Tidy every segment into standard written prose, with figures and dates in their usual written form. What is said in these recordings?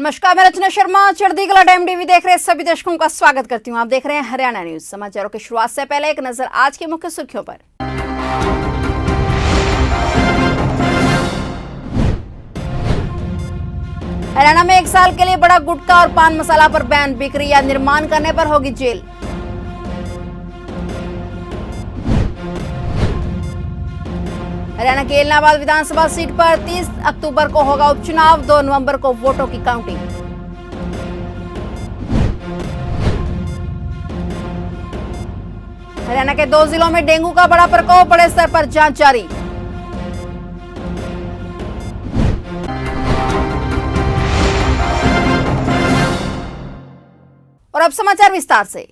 नमस्कार, मैं रचना शर्मा चढ़दी कला टाइम टीवी देख रहे सभी दर्शकों का स्वागत करती हूं। आप देख रहे हैं हरियाणा न्यूज। समाचारों की शुरुआत से पहले एक नजर आज की मुख्य सुर्खियों पर। हरियाणा में 1 साल के लिए बड़ा गुटखा और पान मसाला पर बैन, बिक्री या निर्माण करने पर होगी जेल। हरियाणा के इलाहाबाद विधानसभा सीट पर 30 अक्टूबर को होगा उपचुनाव, 2 नवंबर को वोटों की काउंटिंग। हरियाणा के 2 जिलों में डेंगू का बड़ा प्रकोप, बड़े स्तर पर जांच जारी। और अब समाचार विस्तार से।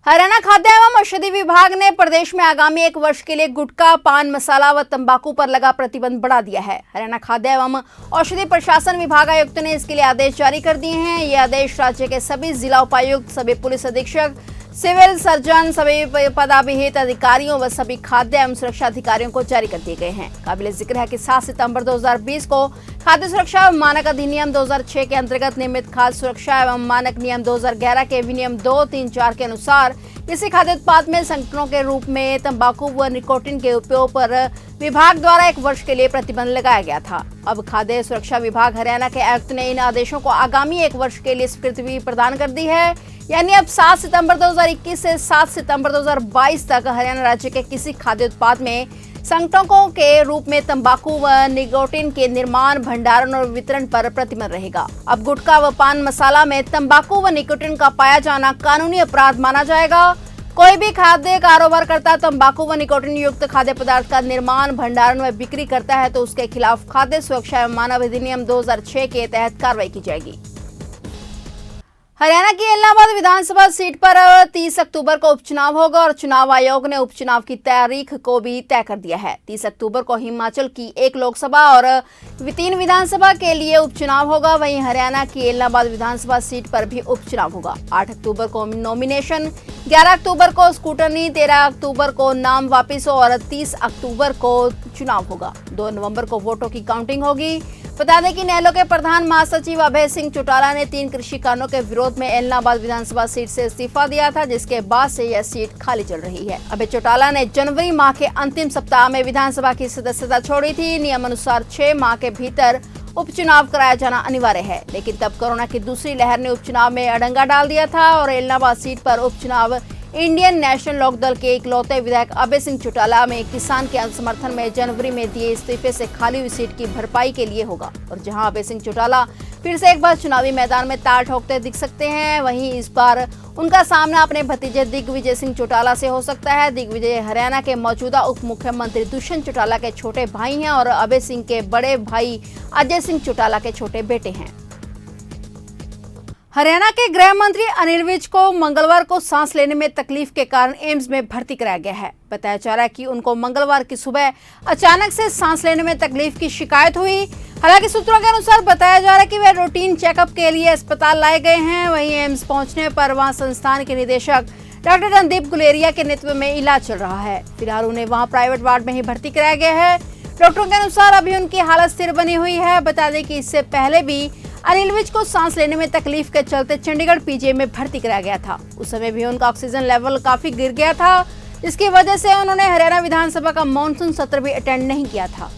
हरियाणा खाद्य एवं औषधि विभाग ने प्रदेश में आगामी 1 वर्ष के लिए गुटखा, पान मसाला व तंबाकू पर लगा प्रतिबंध बढ़ा दिया है। हरियाणा खाद्य एवं औषधि प्रशासन विभाग आयुक्त ने इसके लिए आदेश जारी कर दिए हैं। ये आदेश राज्य के सभी जिला उपायुक्त, सभी पुलिस अधीक्षक, सिविल सर्जन, सभी पदाभिहित अधिकारियों व सभी खाद्य एवं सुरक्षा अधिकारियों को जारी कर दिए गए हैं। काबिले जिक्र है कि 7 सितंबर 2020 को खाद्य सुरक्षा एवं मानक अधिनियम 2006 के अंतर्गत निर्मित खाद्य सुरक्षा एवं मानक नियम 2011 के विनियम 2, 3, 4 के अनुसार किसी खाद्य उत्पाद में संगठनों के रूप में तंबाकू व निकोटीन के उपयोग पर विभाग द्वारा 1 वर्ष के लिए प्रतिबंध लगाया गया था। अब खाद्य सुरक्षा विभाग हरियाणा के आयुक्त ने इन आदेशों को आगामी 1 वर्ष के लिए स्वीकृति प्रदान कर दी है। यानी अब 7 सितंबर 2021 से 7 सितंबर 2022 तक हरियाणा राज्य के किसी खाद्य उत्पाद में संगठनों के रूप में तंबाकू व निकोटीन के निर्माण, भंडारण और वितरण पर प्रतिबंध रहेगा। अब गुटखा व पान मसाला में तंबाकू व निकोटीन का पाया जाना कानूनी अपराध माना जाएगा। कोई भी खाद्य कारोबारकर्ता तंबाकू व निकोटीन युक्त खाद्य पदार्थ का निर्माण, भंडारण व बिक्री करता है तो उसके खिलाफ खाद्य सुरक्षा एवं मानव अधिनियम 2006 के तहत कार्रवाई की जाएगी। हरियाणा की इलाहाबाद विधानसभा सीट पर 30 अक्टूबर को उपचुनाव होगा और चुनाव आयोग ने उपचुनाव की तारीख को भी तय कर दिया है। 30 अक्टूबर को हिमाचल की 1 लोकसभा और 3 विधानसभा के लिए उपचुनाव होगा। वहीं हरियाणा की इलाहाबाद विधानसभा सीट पर भी उपचुनाव होगा। 8 अक्टूबर को नॉमिनेशन, 11 अक्टूबर को स्क्रूटनी, 13 अक्टूबर को नाम वापिस और 30 अक्टूबर को चुनाव होगा। 2 नवंबर को वोटों की काउंटिंग होगी। बता दें कि नेलो के प्रधान महासचिव अभय सिंह चौटाला ने 3 कृषि कानूनों के विरोध में इलाहाबाद विधानसभा सीट से इस्तीफा दिया था, जिसके बाद से यह सीट खाली चल रही है। अभय चौटाला ने जनवरी माह के अंतिम सप्ताह में विधानसभा की सदस्यता छोड़ी थी। नियम अनुसार 6 माह के भीतर उपचुनाव कराया जाना अनिवार्य है, लेकिन तब कोरोना की दूसरी लहर ने उपचुनाव में अड़ंगा डाल दिया था और इलाहाबाद सीट पर उपचुनाव इंडियन नेशनल लोकदल के इकलौते विधायक अभय सिंह चौटाला में किसान के समर्थन में जनवरी में दिए इस्तीफे से खाली हुई सीट की भरपाई के लिए होगा। और जहां अभय सिंह चौटाला फिर से एक बार चुनावी मैदान में ताल ठोकते दिख सकते हैं, वहीं इस बार उनका सामना अपने भतीजे दिग्विजय सिंह चौटाला से हो सकता है। दिग्विजय हरियाणा के मौजूदा उप मुख्यमंत्री दुष्यंत चौटाला के छोटे भाई हैं और अभय सिंह के बड़े भाई अजय सिंह चौटाला के छोटे बेटे हैं। हरियाणा के गृह मंत्री अनिल विज को मंगलवार को सांस लेने में तकलीफ के कारण एम्स में भर्ती कराया गया है। बताया जा रहा है कि उनको मंगलवार की सुबह अचानक से सांस लेने में तकलीफ की शिकायत हुई। हालांकि सूत्रों के अनुसार बताया जा रहा है कि वे रूटीन चेकअप के लिए अस्पताल लाए गए हैं। वहीं एम्स पहुंचने पर वहां संस्थान के निदेशक डॉक्टर रणदीप गुलेरिया के नेतृत्व में इलाज चल रहा है। फिलहाल उन्हें वहाँ प्राइवेट वार्ड में ही भर्ती कराया गया है। डॉक्टरों के अनुसार अभी उनकी हालत स्थिर बनी हुई है। बता दें कि इससे पहले भी अनिल विज को सांस लेने में तकलीफ के चलते चंडीगढ़ पीजीआई में भर्ती कराया गया था। उस समय भी उनका ऑक्सीजन लेवल काफी गिर गया था, जिसकी वजह से उन्होंने हरियाणा विधानसभा का मॉनसून सत्र भी अटेंड नहीं किया था।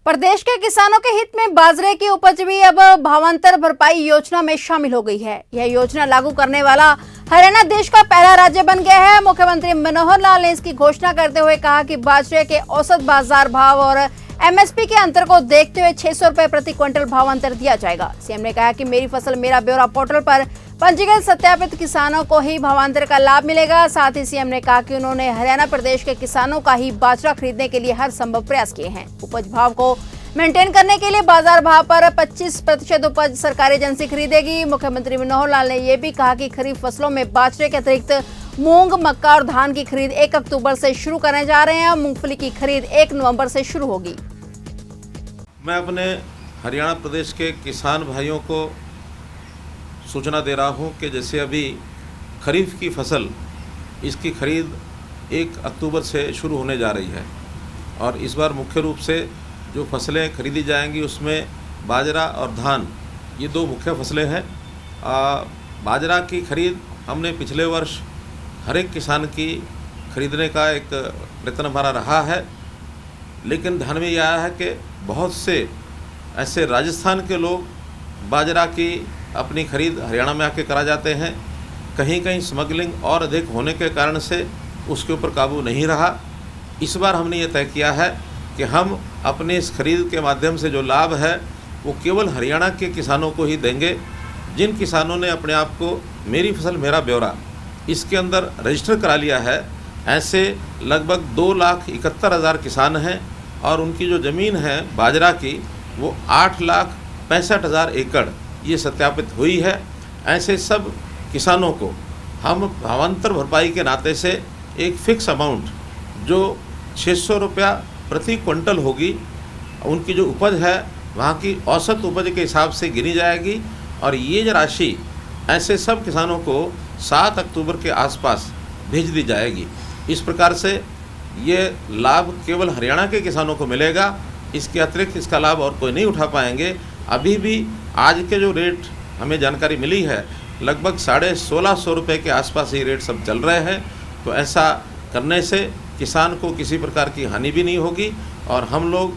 प्रदेश के किसानों के हित में बाजरे की उपज भी अब भावांतर भरपाई योजना में शामिल हो गई है। यह योजना लागू करने वाला हरियाणा देश का पहला राज्य बन गया है। मुख्यमंत्री मनोहर लाल ने इसकी घोषणा करते हुए कहा कि बाजरे के औसत बाजार भाव और एमएसपी के अंतर को देखते हुए 600 रुपए प्रति क्विंटल भावांतर दिया जाएगा। सीएम ने कहा कि मेरी फसल मेरा ब्यौरा पोर्टल पर पंजीकृत सत्यापित किसानों को ही भावांतर का लाभ मिलेगा। साथ ही सीएम ने कहा कि उन्होंने हरियाणा प्रदेश के किसानों का ही बाजरा खरीदने के लिए हर संभव प्रयास किए हैं। उपज भाव को मेंटेन करने के लिए बाजार भाव पर 25% उपज सरकारी एजेंसी खरीदेगी। मुख्यमंत्री मनोहर लाल ने यह भी कहा कि खरीफ फसलों में बाजरे के अतिरिक्त मूंग, मक्का और धान की खरीद 1 अक्टूबर से शुरू करने जा रहे हैं। मूंगफली की खरीद 1 नवंबर से शुरू होगी। मैं अपने हरियाणा प्रदेश के किसान भाइयों को सूचना दे रहा हूं कि जैसे अभी खरीफ की फसल, इसकी खरीद 1 अक्टूबर से शुरू होने जा रही है और इस बार मुख्य रूप से जो फसलें खरीदी जाएंगी उसमें बाजरा और धान ये दो मुख्य फसलें हैं। बाजरा की खरीद हमने पिछले वर्ष हर एक किसान की खरीदने का एक प्रयत्न हमारा रहा है, लेकिन ध्यान में यह आया है कि बहुत से ऐसे राजस्थान के लोग बाजरा की अपनी खरीद हरियाणा में आके करा जाते हैं। कहीं कहीं स्मगलिंग और अधिक होने के कारण से उसके ऊपर काबू नहीं रहा। इस बार हमने ये तय किया है कि हम अपने इस खरीद के माध्यम से जो लाभ है वो केवल हरियाणा के किसानों को ही देंगे। जिन किसानों ने अपने आप को मेरी फसल मेरा ब्यौरा इसके अंदर रजिस्टर करा लिया है, ऐसे लगभग 2,71,000 किसान हैं और उनकी जो ज़मीन है बाजरा की वो 8,65,000 एकड़ ये सत्यापित हुई है। ऐसे सब किसानों को हम भावांतर भरपाई के नाते से एक फ़िक्स अमाउंट जो 600 रुपया प्रति क्विंटल होगी, उनकी जो उपज है वहाँ की औसत उपज के हिसाब से गिनी जाएगी और ये राशि ऐसे सब किसानों को 7 अक्टूबर के आसपास भेज दी जाएगी। इस प्रकार से ये लाभ केवल हरियाणा के किसानों को मिलेगा। इसके अतिरिक्त इसका लाभ और कोई नहीं उठा पाएंगे। अभी भी आज के जो रेट हमें जानकारी मिली है लगभग 1,650 रुपये के आसपास ये रेट सब चल रहे हैं। तो ऐसा करने से किसान को किसी प्रकार की हानि भी नहीं होगी और हम लोग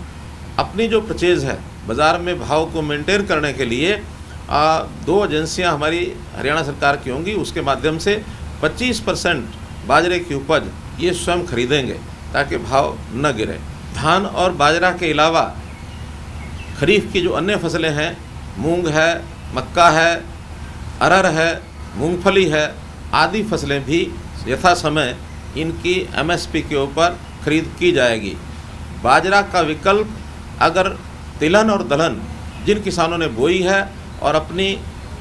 अपनी जो परचेज़ है बाज़ार में भाव को मेंटेन करने के लिए 2 एजेंसियां हमारी हरियाणा सरकार की होंगी, उसके माध्यम से 25% बाजरे की उपज ये स्वयं खरीदेंगे ताकि भाव न गिरे। धान और बाजरा के अलावा खरीफ की जो अन्य फसलें हैं, मूंग है, मक्का है, अरहर है, मूंगफली है, आदि फसलें भी यथा समय इनकी एमएसपी के ऊपर खरीद की जाएगी। बाजरा का विकल्प अगर तिलहन और दलहन जिन किसानों ने बोई है और अपनी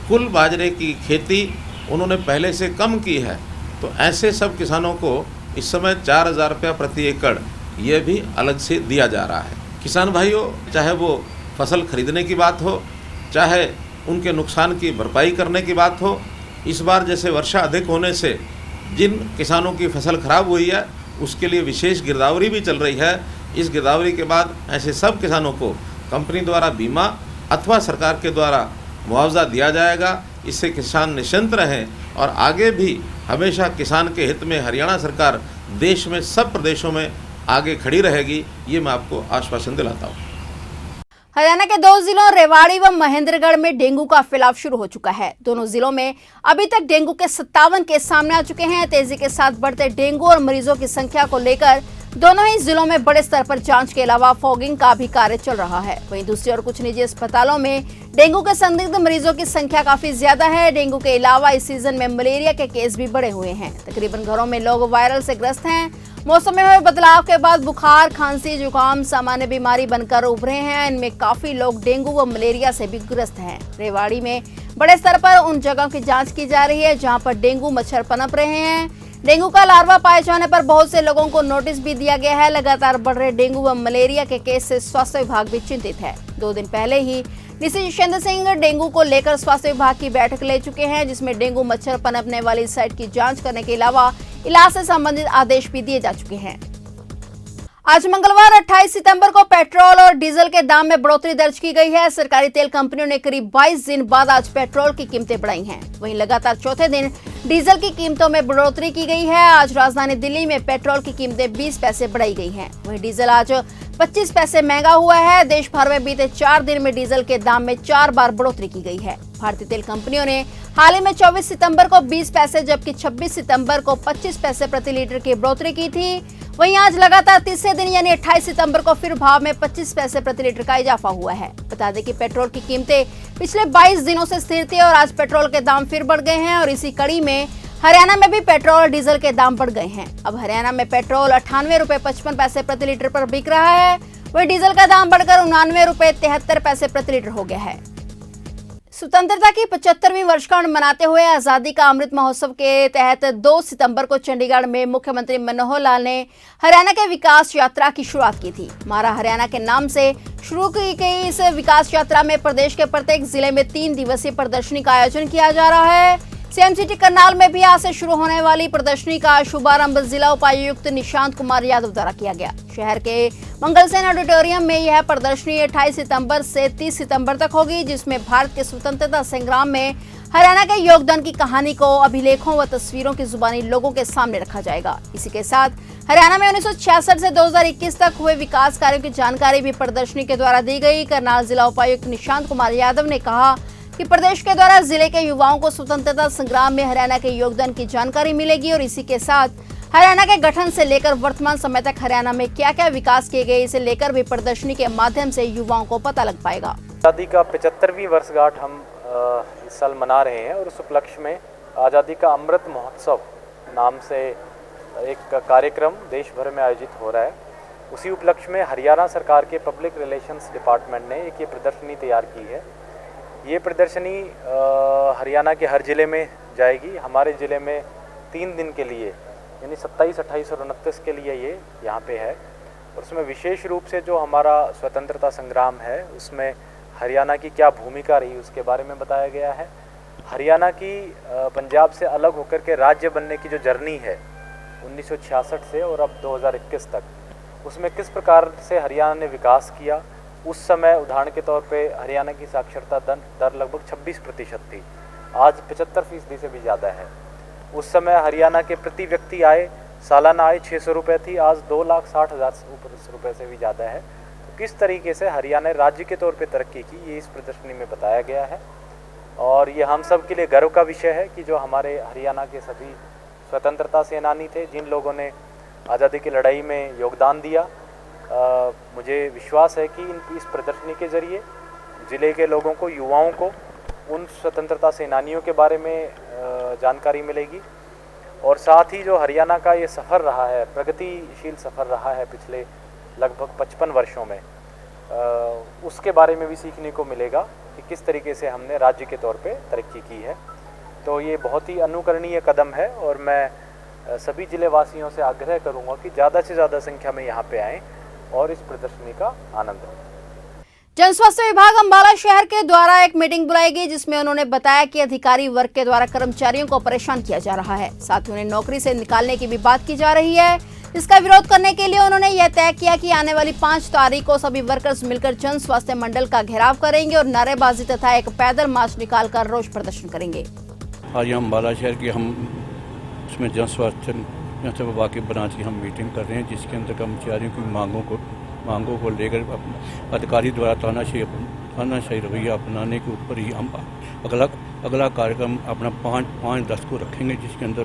कुल बाजरे की खेती उन्होंने पहले से कम की है, तो ऐसे सब किसानों को इस समय 4,000 रुपया प्रति एकड़ ये भी अलग से दिया जा रहा है। किसान भाइयों, चाहे वो फसल खरीदने की बात हो, चाहे उनके नुकसान की भरपाई करने की बात हो, इस बार जैसे वर्षा अधिक होने से जिन किसानों की फसल खराब हुई है उसके लिए विशेष गिरदावरी भी चल रही है। इस गिरदावरी के बाद ऐसे सब किसानों को कंपनी द्वारा बीमा अथवा सरकार के द्वारा मुआवजा दिया जाएगा। इससे किसान निश्चिंत रहें और आगे भी हमेशा किसान के हित में हरियाणा सरकार देश में सब प्रदेशों में आगे खड़ी रहेगी, ये मैं आपको आश्वासन दिलाता हूँ। हरियाणा के 2 जिलों रेवाड़ी व महेंद्रगढ़ में डेंगू का फैलाव शुरू हो चुका है। दोनों जिलों में अभी तक डेंगू के 57 केस सामने आ चुके हैं। तेजी के साथ बढ़ते डेंगू और मरीजों की संख्या को लेकर दोनों ही जिलों में बड़े स्तर पर जांच के अलावा फॉगिंग का भी कार्य चल रहा है। वहीं दूसरी ओर कुछ निजी अस्पतालों में डेंगू के संदिग्ध मरीजों की संख्या काफी ज्यादा है। डेंगू के अलावा इस सीजन में मलेरिया के केस भी बढ़े हुए हैं। तकरीबन घरों में लोग वायरल से ग्रस्त हैं। मौसम में हुए बदलाव के बाद बुखार, खांसी, जुकाम सामान्य बीमारी बनकर उभरे हैं। इनमें काफी लोग डेंगू व मलेरिया से भी ग्रस्त हैं। रेवाड़ी में बड़े स्तर पर उन जगहों की जांच की जा रही है जहां पर डेंगू मच्छर पनप रहे हैं। डेंगू का लार्वा पाए जाने पर बहुत से लोगों को नोटिस भी दिया गया है। लगातार बढ़ रहे डेंगू व मलेरिया के केस से स्वास्थ्य विभाग भी चिंतित है। 2 दिन पहले ही डीसी जितेंद्र सिंह डेंगू को लेकर स्वास्थ्य विभाग की बैठक ले चुके हैं, जिसमें डेंगू मच्छर पनपने वाली साइट की जांच करने के अलावा इलाज से संबंधित आदेश भी दिए जा चुके हैं। आज मंगलवार 28 सितंबर को पेट्रोल और डीजल के दाम में बढ़ोतरी दर्ज की गई है। सरकारी तेल कंपनियों ने करीब 22 दिन बाद आज पेट्रोल की कीमतें बढ़ाई हैं। वहीं लगातार चौथे दिन डीजल की कीमतों में बढ़ोतरी की गई है। आज राजधानी दिल्ली में पेट्रोल की कीमतें 20 पैसे बढ़ाई गई हैं। वहीं डीजल आज 25 पैसे महंगा हुआ है। देश भर में बीते 4 दिन में डीजल के दाम में 4 बार बढ़ोतरी की गई है। भारतीय तेल कंपनियों ने हाल ही में 24 सितंबर को 20 पैसे जबकि 26 सितंबर को 25 पैसे प्रति लीटर की बढ़ोतरी की थी। वहीं आज लगातार तीसरे दिन यानी 28 सितंबर को फिर भाव में 25 पैसे प्रति लीटर का इजाफा हुआ है। बता दें कि पेट्रोल की कीमतें पिछले 22 दिनों से स्थिर थी और आज पेट्रोल के दाम फिर बढ़ गए हैं और इसी कड़ी में हरियाणा में भी पेट्रोल और डीजल के दाम बढ़ गए हैं। अब हरियाणा में पेट्रोल 98 रुपए 55 पैसे प्रति लीटर पर बिक रहा है, वहीं डीजल का दाम बढ़कर 99 रुपए 73 पैसे प्रति लीटर हो गया है। स्वतंत्रता की 75वीं वर्षगांठ मनाते हुए आजादी का अमृत महोत्सव के तहत 2 सितंबर को चंडीगढ़ में मुख्यमंत्री मनोहर लाल ने हरियाणा के विकास यात्रा की शुरुआत की थी। मारा हरियाणा के नाम से शुरू की गई इस विकास यात्रा में प्रदेश के प्रत्येक जिले में 3 दिवसीय प्रदर्शनी का आयोजन किया जा रहा है। सीएम सिटी करनाल में भी आज से शुरू होने वाली प्रदर्शनी का शुभारंभ जिला उपायुक्त निशांत कुमार यादव द्वारा किया गया। शहर के मंगलसेन ऑडिटोरियम में यह प्रदर्शनी 28 सितंबर से 30 सितंबर तक होगी, जिसमें भारत के स्वतंत्रता संग्राम में हरियाणा के योगदान की कहानी को अभिलेखों व तस्वीरों की जुबानी लोगों के सामने रखा जाएगा। इसी के साथ हरियाणा में 1966 से 2021 तक हुए विकास कार्यों की जानकारी भी प्रदर्शनी के द्वारा दी गई। करनाल जिला उपायुक्त निशांत कुमार यादव ने कहा कि प्रदेश के द्वारा जिले के युवाओं को स्वतंत्रता संग्राम में हरियाणा के योगदान की जानकारी मिलेगी और इसी के साथ हरियाणा के गठन से लेकर वर्तमान समय तक हरियाणा में क्या क्या विकास किए गए, इसे लेकर भी प्रदर्शनी के माध्यम से युवाओं को पता लग पाएगा। आज़ादी का 75वीं वर्षगांठ हम इस साल मना रहे हैं और उस उपलक्ष्य में आज़ादी का अमृत महोत्सव नाम से एक कार्यक्रम देश भर में आयोजित हो रहा है। उसी उपलक्ष्य में हरियाणा सरकार के पब्लिक रिलेशंस डिपार्टमेंट ने एक ये प्रदर्शनी तैयार की है। ये प्रदर्शनी हरियाणा के हर ज़िले में जाएगी। हमारे ज़िले में 3 दिन के लिए यानी 27, 28 और 29 के लिए ये यहाँ पे है और उसमें विशेष रूप से जो हमारा स्वतंत्रता संग्राम है उसमें हरियाणा की क्या भूमिका रही उसके बारे में बताया गया है। हरियाणा की पंजाब से अलग होकर के राज्य बनने की जो जर्नी है 1966 से और अब 2021 तक, उसमें किस प्रकार से हरियाणा ने विकास किया। उस समय उदाहरण के तौर पे हरियाणा की साक्षरता दर लगभग 26% थी, आज 75% से भी ज़्यादा है। उस समय हरियाणा के प्रति व्यक्ति आय सालाना आय 600 रुपये थी, आज 2,60,000 रुपये से भी ज़्यादा है। तो किस तरीके से हरियाणा ने राज्य के तौर पे तरक्की की, ये इस प्रदर्शनी में बताया गया है और ये हम सब के लिए गर्व का विषय है कि जो हमारे हरियाणा के सभी स्वतंत्रता सेनानी थे, जिन लोगों ने आज़ादी की लड़ाई में योगदान दिया, मुझे विश्वास है कि इस प्रदर्शनी के ज़रिए ज़िले के लोगों को, युवाओं को उन स्वतंत्रता सेनानियों के बारे में जानकारी मिलेगी और साथ ही जो हरियाणा का ये सफ़र रहा है, प्रगतिशील सफ़र रहा है पिछले लगभग 55 वर्षों में, उसके बारे में भी सीखने को मिलेगा कि किस तरीके से हमने राज्य के तौर पे तरक्की की है। तो ये बहुत ही अनुकरणीय कदम है और मैं सभी ज़िले वासियों से आग्रह करूँगा कि ज़्यादा से ज़्यादा संख्या में यहाँ पे आएँ और इस प्रदर्शनी का आनंद लें। जन स्वास्थ्य विभाग अंबाला शहर के द्वारा एक मीटिंग बुलाई गई, जिसमें उन्होंने बताया कि अधिकारी वर्ग के द्वारा कर्मचारियों को परेशान किया जा रहा है, साथ ही उन्हें नौकरी से निकालने की भी बात की जा रही है। इसका विरोध करने के लिए उन्होंने यह तय किया कि आने वाली 5 तारीख को सभी वर्कर्स मिलकर जन स्वास्थ्य मंडल का घेराव करेंगे और नारेबाजी तथा एक पैदल मार्च निकालकर रोष प्रदर्शन करेंगे। आज अम्बाला शहर की हम उसमें जन स्वास्थ्य विभाग की ब्रांच की हम मीटिंग कर रहे हैं, जिसके अंदर कर्मचारियों की मांगों को लेकर अधिकारी द्वारा तानाशाही रवैया अपनाने के ऊपर ही हम अगला कार्यक्रम अपना 5-10 को रखेंगे, जिसके अंदर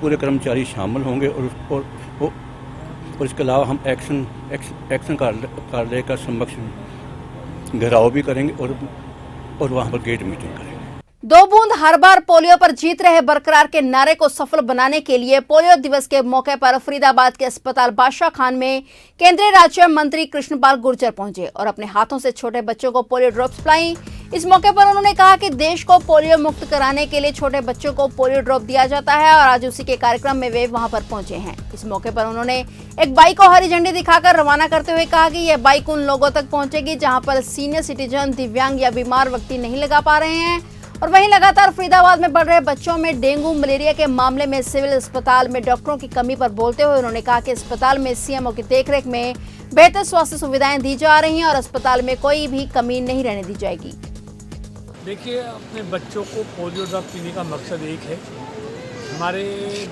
पूरे कर्मचारी शामिल होंगे और इसके अलावा हम एक्शन कार्यालय का समक्ष घेराव भी करेंगे और वहाँ पर गेट मीटिंग करेंगे। 2 बूंद हर बार पोलियो पर जीत रहे बरकरार के नारे को सफल बनाने के लिए पोलियो दिवस के मौके पर फरीदाबाद के अस्पताल बादशाह खान में केंद्रीय राज्य मंत्री कृष्णपाल गुर्जर पहुंचे और अपने हाथों से छोटे बच्चों को पोलियो ड्रॉप्स पिलाई। इस मौके पर उन्होंने कहा कि देश को पोलियो मुक्त कराने के लिए छोटे बच्चों को पोलियो ड्रॉप दिया जाता है और आज उसी के कार्यक्रम में वे वहां पर पहुंचे हैं। इस मौके पर उन्होंने एक बाइक को हरी झंडी दिखाकर रवाना करते हुए कहा कि यह बाइक उन लोगों तक पहुंचेगी जहां पर सीनियर सिटीजन, दिव्यांग या बीमार व्यक्ति नहीं लगा पा रहे हैं। और वहीं लगातार फरीदाबाद में बढ़ रहे बच्चों में डेंगू मलेरिया के मामले में सिविल अस्पताल में डॉक्टरों की कमी पर बोलते हुए उन्होंने कहा कि अस्पताल में सीएमओ की देखरेख में बेहतर स्वास्थ्य सुविधाएं दी जा रही हैं और अस्पताल में कोई भी कमी नहीं रहने दी जाएगी। देखिए, अपने बच्चों को पोलियो ड्रॉप पीने का मकसद एक है, हमारे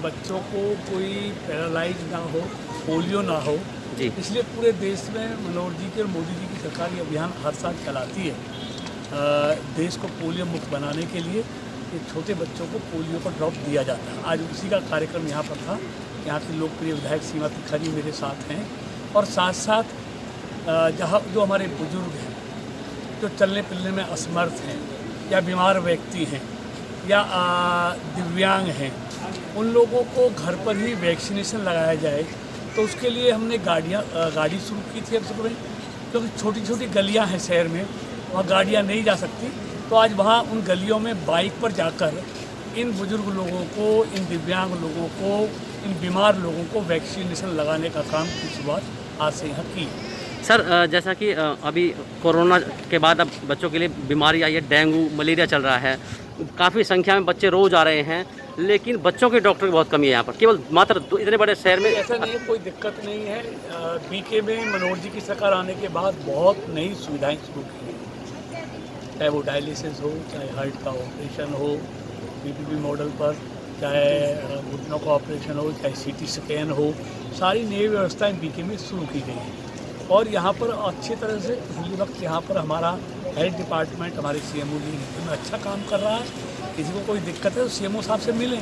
बच्चों को कोई पैरालाइज ना हो, पोलियो ना हो, इसलिए पूरे देश में मनोहर जी की और मोदी जी की सरकार ये अभियान हर साल चलाती है। देश को पोलियो मुक्त बनाने के लिए ये छोटे बच्चों को पोलियो का ड्रॉप दिया जाता है। आज उसी का कार्यक्रम यहाँ पर था। यहाँ की लोकप्रिय विधायक सीमा तिवारी मेरे साथ हैं और साथ साथ जहाँ जो हमारे बुजुर्ग हैं, जो चलने फिरने में असमर्थ हैं या बीमार व्यक्ति हैं या दिव्यांग हैं, उन लोगों को घर पर ही वैक्सीनेशन लगाया जाए। तो उसके लिए हमने गाड़ी शुरू की थी अब सुबह, क्योंकि छोटी छोटी गलियाँ हैं शहर में, वहाँ गाड़ियाँ नहीं जा सकती। तो आज वहाँ उन गलियों में बाइक पर जाकर इन बुजुर्ग लोगों को, इन दिव्यांग लोगों को, इन बीमार लोगों को वैक्सीनेशन लगाने का काम की शुरुआत आज से यहाँ की। सर जैसा कि अभी कोरोना के बाद अब बच्चों के लिए बीमारी आई है, डेंगू मलेरिया चल रहा है, काफ़ी संख्या में बच्चे रोज़ आ रहे हैं, लेकिन बच्चों के डॉक्टर की बहुत कमी है यहाँ पर, केवल मात्र इतने बड़े शहर में। ऐसा नहीं है, कोई दिक्कत नहीं है। बीके में मनोहर जी की सरकार आने के बाद बहुत नई सुविधाएं शुरू की हैं, चाहे वो डायलिसिस हो, चाहे हार्ट का ऑपरेशन हो पीपीपी मॉडल पर, चाहे घुटनों का ऑपरेशन हो, चाहे सीटी स्कैन हो, सारी नई व्यवस्थाएं बीके में शुरू की गई हैं। और यहाँ पर अच्छी तरह से इस वक्त यहाँ पर हमारा हेल्थ डिपार्टमेंट, हमारे सीएमओ जी में अच्छा काम कर रहा है। किसी को कोई दिक्कत है तो सीएमओ साहब से मिलें।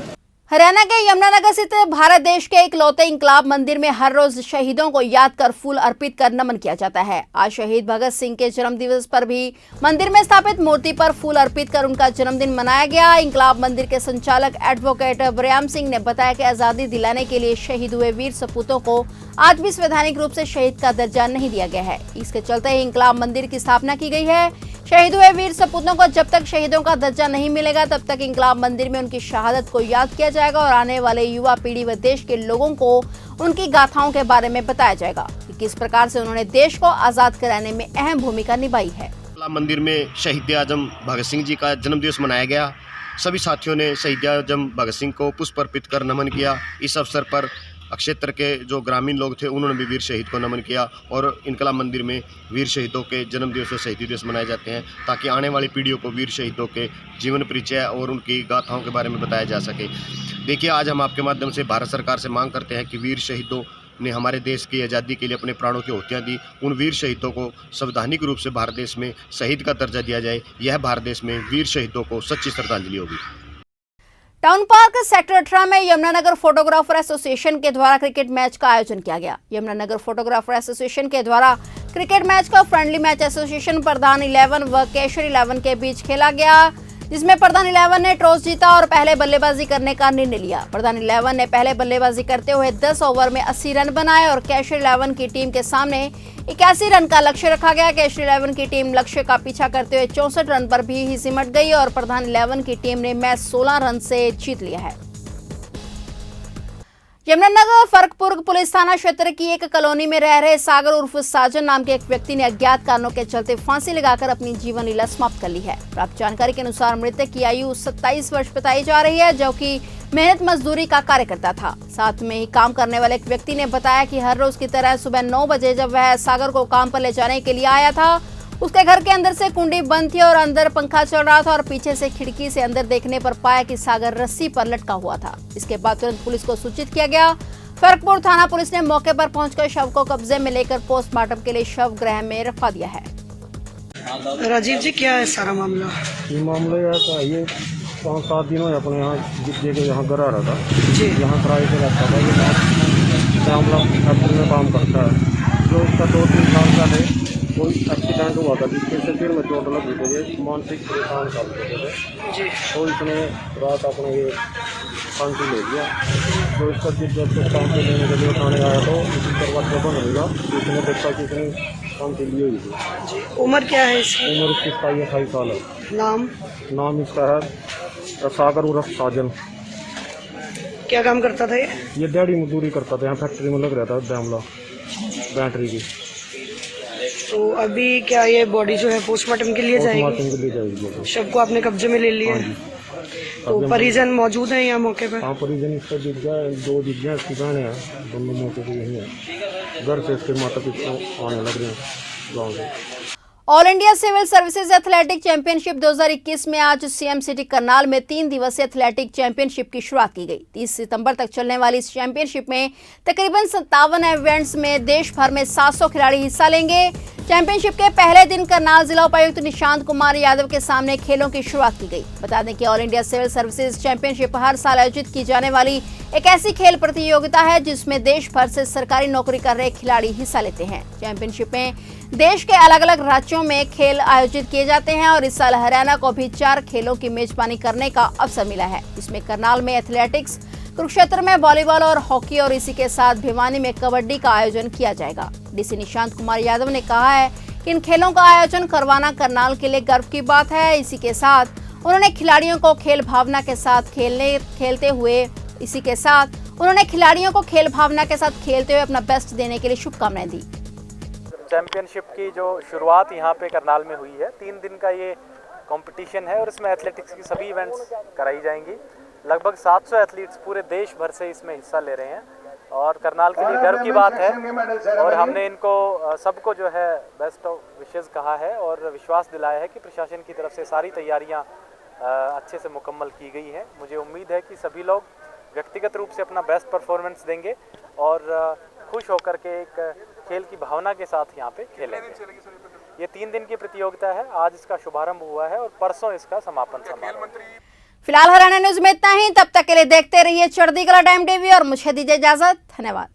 हरियाणा के यमुनानगर स्थित भारत देश के इकलौते इंकलाब मंदिर में हर रोज शहीदों को याद कर फूल अर्पित कर नमन किया जाता है। आज शहीद भगत सिंह के जन्म दिवस पर भी मंदिर में स्थापित मूर्ति पर फूल अर्पित कर उनका जन्मदिन मनाया गया। इंकलाब मंदिर के संचालक एडवोकेट ब्रयाम सिंह ने बताया कि आजादी दिलाने के लिए शहीद हुए वीर सपूतों को आज भी संवैधानिक रूप से शहीद का दर्जा नहीं दिया गया है। इसके चलते ही इंकलाब मंदिर की स्थापना की गई है। शहीद हुए वीर सपूतों को जब तक शहीदों का दर्जा नहीं मिलेगा तब तक इंकलाब मंदिर में उनकी शहादत को याद किया जाएगा और आने वाले युवा पीढ़ी व देश के लोगों को उनकी गाथाओं के बारे में बताया जाएगा कि किस प्रकार से उन्होंने देश को आजाद कराने में अहम भूमिका निभाई है। इंकलाब मंदिर में शहीद आजम भगत सिंह जी का जन्मदिवस मनाया गया। सभी साथियों ने शहीद आजम भगत सिंह को पुष्प अर्पित कर नमन किया। इस अवसर पर क्षेत्र के जो ग्रामीण लोग थे उन्होंने भी वीर शहीद को नमन किया और इंकलाब मंदिर में वीर शहीदों के जन्म दिवस और शहीदी दिवस मनाए जाते हैं ताकि आने वाली पीढ़ियों को वीर शहीदों के जीवन परिचय और उनकी गाथाओं के बारे में बताया जा सके। देखिए, आज हम आपके माध्यम से भारत सरकार से मांग करते हैं कि वीर शहीदों ने हमारे देश की आज़ादी के लिए अपने प्राणों की आहुतियाँ दी, उन वीर शहीदों को संवैधानिक रूप से भारत देश में शहीद का दर्जा दिया जाए। यह भारत देश में वीर शहीदों को सच्ची श्रद्धांजलि होगी। टाउन पार्क सेक्टर 18 में यमुनानगर फोटोग्राफर एसोसिएशन के द्वारा क्रिकेट मैच का आयोजन किया गया। यमुनानगर फोटोग्राफर एसोसिएशन के द्वारा क्रिकेट मैच का फ्रेंडली मैच एसोसिएशन प्रधान 11 व केशर 11 के बीच खेला गया, जिसमें प्रधान 11 ने टॉस जीता और पहले बल्लेबाजी करने का निर्णय लिया। प्रधान 11 ने पहले बल्लेबाजी करते हुए 10 ओवर में 80 रन बनाए और केशर 11 की टीम के सामने 81 रन का लक्ष्य रखा गया। केशर 11 की टीम लक्ष्य का पीछा करते हुए 64 रन पर भी ही सिमट गई और प्रधान 11 की टीम ने मैच 16 रन से जीत लिया है। यमुनानगर फरकपुर पुलिस थाना क्षेत्र की एक कॉलोनी में रह रहे सागर उर्फ साजन नाम के एक व्यक्ति ने अज्ञात कारणों के चलते फांसी लगाकर अपनी जीवन लीला समाप्त कर ली है। प्राप्त जानकारी के अनुसार मृतक की आयु 27 वर्ष बताई जा रही है, जो कि मेहनत मजदूरी का कार्य करता था। साथ में ही काम करने वाले एक व्यक्ति ने बताया कि हर रोज की तरह सुबह 9 बजे जब वह सागर को काम पर ले जाने के लिए आया था, उसके घर के अंदर से कुंडी बंद थी और अंदर पंखा चल रहा था और पीछे से खिड़की से अंदर देखने पर पाया कि सागर रस्सी पर लटका हुआ था। इसके बाद तुरंत पुलिस को सूचित किया गया। फरकपुर थाना पुलिस ने मौके पर पहुंचकर शव को कब्जे में लेकर पोस्टमार्टम के लिए शव गृह में रखवा दिया है। राजीव जी, क्या है सारा मामला? ये मामला ऐसा है, ये 5-7 दिनों अपने यहाँ जिद्दे के यहाँ घर आ रहा था जी, यहाँ किराए पे रहता था। ये मामला फैक्ट्री में काम करता है, जो इसका 2-3 साल का है। कोई एक्सीडेंट हुआ था जिसके से फिर में चोट लगी थी, मानसिक परेशान कर रहे थे तो इसने रात अपने ये फांसी ले लिया। तो इसका जब तक फांसी लेने के लिए थाने आया तो इसी दरवाजा बन होगा, इसने देखा कि इसने फांसी ली हुई थी। उम्र क्या है इसकी? उम्र इसकी 27-28 साल है। नाम इसका है सागर उर्फ साजन। क्या काम करता था ये दिहाड़ी मजदूरी करता था, यहाँ फैक्ट्री में लग रहा था डैमला बैटरी की। तो अभी क्या ये बॉडी जो है पोस्टमार्टम के लिए जाएगी? शव को आपने कब्जे में ले लिया? तो परिजन मौजूद हैं यहाँ मौके पर? हाँ, परिजन इसका दिख गया, 2 दिख गया, इसकी बहन है, दोनों मौके पर यही है। घर से इसके माता पिता आने लग रहे हैं गाँव से। All India civil services athletic championship 2021 में आज सीएम सिटी करनाल में 3 दिवसीय एथलेटिक चैंपियनशिप की शुरुआत की गई। 30 सितंबर तक चलने वाली इस चैंपियनशिप में तकरीबन 57 इवेंट्स में देश भर में 700 खिलाड़ी हिस्सा लेंगे। चैंपियनशिप के पहले दिन करनाल जिला उपायुक्त निशांत कुमार यादव के सामने खेलों की शुरुआत की गई। बता दें कि All India civil Services Championship हर साल आयोजित की जाने वाली एक ऐसी खेल प्रतियोगिता है जिसमें देश भर से सरकारी नौकरी कर रहे खिलाड़ी हिस्सा लेते हैं। चैंपियनशिप में देश के अलग अलग राज्यों में खेल आयोजित किए जाते हैं और इस साल हरियाणा को भी 4 खेलों की मेजबानी करने का अवसर मिला है। इसमें करनाल में एथलेटिक्स, कुरुक्षेत्र में वॉलीबॉल और हॉकी और इसी के साथ भिवानी में कबड्डी का आयोजन किया जाएगा। डीसी निशांत कुमार यादव ने कहा है कि इन खेलों का आयोजन करवाना करनाल के लिए गर्व की बात है। इसी के साथ उन्होंने खिलाड़ियों को खेल भावना के साथ खेलते हुए अपना बेस्ट देने के लिए शुभकामनाएं दी। चैम्पियनशिप की जो शुरुआत यहाँ पे करनाल में हुई है। 3 दिन का ये कंपटीशन है और इसमें एथलेटिक्स की सभी इवेंट्स कराई जाएंगी। लगभग 700 एथलीट्स पूरे देश भर से इसमें हिस्सा ले रहे हैं और करनाल के लिए गर्व की बात है। और हमने इनको सबको जो है बेस्ट ऑफ विशेस कहा है और विश्वास दिलाया है कि प्रशासन की तरफ से सारी तैयारियां अच्छे से मुकम्मल की गई हैं। मुझे उम्मीद है कि सभी लोग व्यक्तिगत रूप से अपना बेस्ट परफॉर्मेंस देंगे और खुश होकर के एक खेल की भावना के साथ यहाँ पे खेलेंगे। ये 3 दिन की प्रतियोगिता है। आज इसका शुभारंभ हुआ है और परसों इसका समापन समारोह। फिलहाल हरियाणा न्यूज में इतना ही। तब तक के लिए देखते रहिए चढ़ती कला टाइम टीवी और मुझे दीजिए इजाजत। धन्यवाद।